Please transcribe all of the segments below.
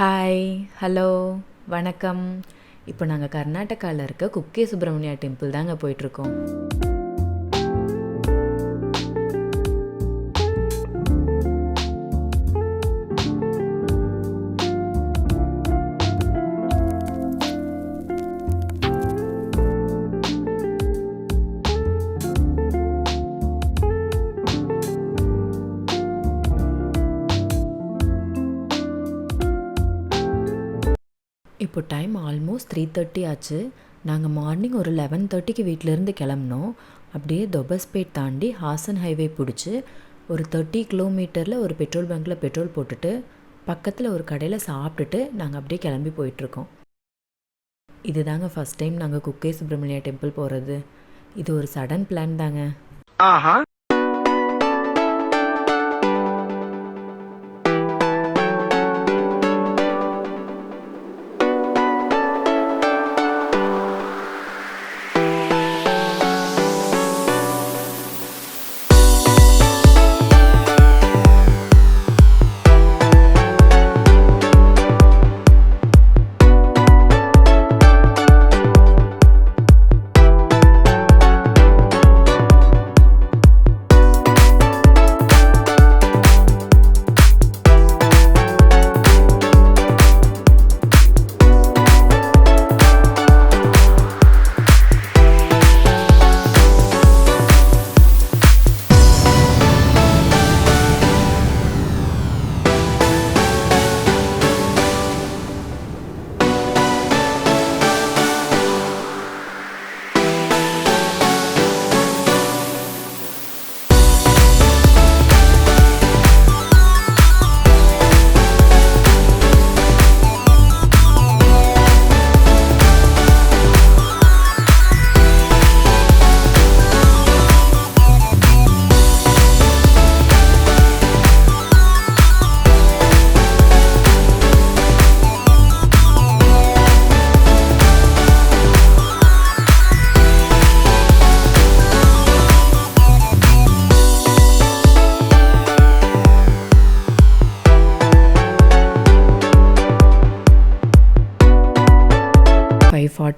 Hi, hello, வணக்கம். இப்போ நாங்கள் கர்நாடகாவில் இருக்க குக்கே சுப்பிரமணியா டெம்பிள் தாங்க போயிட்டுருக்கோம். இப்போ டைம் ஆல்மோஸ்ட் 3:30 ஆச்சு. நாங்கள் மார்னிங் ஒரு 11:30க்கு வீட்டிலேருந்து கிளம்புனோம். அப்படியே தொபஸ்பேட் தாண்டி ஹாசன் ஹைவே பிடிச்சி ஒரு 30 கிலோமீட்டரில் ஒரு பெட்ரோல் பங்க்கில் பெட்ரோல் போட்டுட்டு பக்கத்தில் ஒரு கடையில் சாப்பிட்டுட்டு நாங்கள் அப்படியே கிளம்பி போயிட்டுருக்கோம். இது தாங்க ஃபஸ்ட் டைம் நாங்கள் குக்கே சுப்பிரமணியா டெம்பிள் போகிறது. இது ஒரு சடன் பிளான் தாங்க. ஆஹா.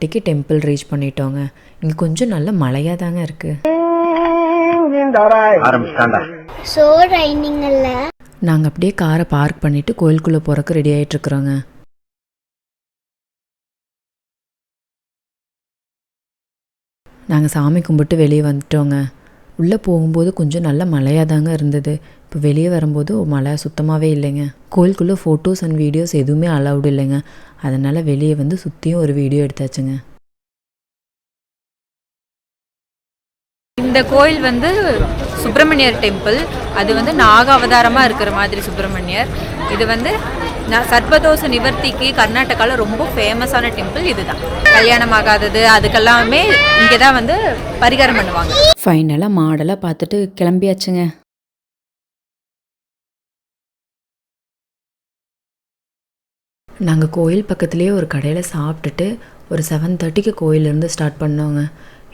க்கு டெம்பிள் ரீச் பண்ணிட்டோங்க. இங்கே கொஞ்சம் நல்ல மழையாக தாங்க இருக்குது. நாங்கள் அப்படியே காரை பார்க் பண்ணிவிட்டு கோயிலுக்குள்ளே போகிறக்கு ரெடி ஆகிட்டுருக்குறோங்க. நாங்கள் சாமி கும்பிட்டு வெளியே வந்துட்டோங்க. உள்ளே போகும்போது கொஞ்சம் நல்ல மழையாக தாங்க இருந்தது. இப்போ வெளியே வரும்போது மழை சுத்தமாகவே இல்லைங்க. கோயிலுக்குள்ளே ஃபோட்டோஸ் அண்ட் வீடியோஸ் எதுவுமே அலவுடு இல்லைங்க. அதனால் வெளியே வந்து சுற்றியும் ஒரு வீடியோ எடுத்தாச்சுங்க. இந்த கோயில் வந்து சுப்பிரமணியர் டெம்பிள். அது வந்து நாக அவதாரமாக இருக்கிற மாதிரி சுப்பிரமணியர். இது வந்து சர்பதோஷ நிவர்த்திக்கு கர்நாடகாவில் ரொம்ப ஃபேமஸான டெம்பிள் இதுதான். கல்யாணம் ஆகாதது அதுக்கெல்லாமே இங்கே தான் வந்து பரிகாரம் பண்ணுவாங்க. ஃபைனலாக மாடலாக பார்த்துட்டு கிளம்பியாச்சுங்க. நாங்கள் கோயில் பக்கத்துலேயே ஒரு கடையில் சாப்பிட்டுட்டு ஒரு 7:30க்கு கோயிலேருந்து ஸ்டார்ட் பண்ணோங்க.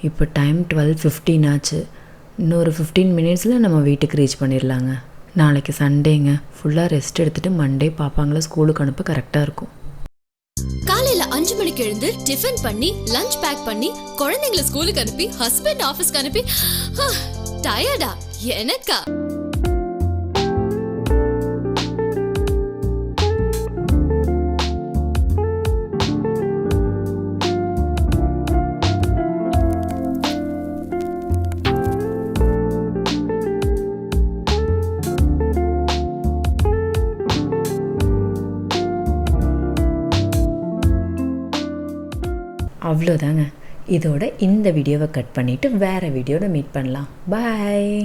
இப்போ டைம் 12:15 ஆச்சு. இன்னொரு 15 மினிட்ஸில் நம்ம வீட்டுக்கு ரீச் பண்ணிடலாங்க. நாளைக்கு சண்டேங்க. ஃபுல்லாக ரெஸ்ட் எடுத்துகிட்டு மண்டே பாப்பாங்களை ஸ்கூலுக்கு அனுப்ப கரெக்டாக இருக்கும். காலையில 5 மணிக்கு எழுந்து டிஃபன் பண்ணி லஞ்ச் பேக் பண்ணி குழந்தைங்களை ஸ்கூலுக்கு அனுப்பி ஹஸ்பண்ட் ஆஃபீஸ்க்கு அனுப்பி டயர்டா எனக்கா? அவ்வளோதாங்க. இதோட இந்த வீடியோவை கட் பண்ணிவிட்டு வேறு வீடியோவில் மீட் பண்ணலாம். பாய்.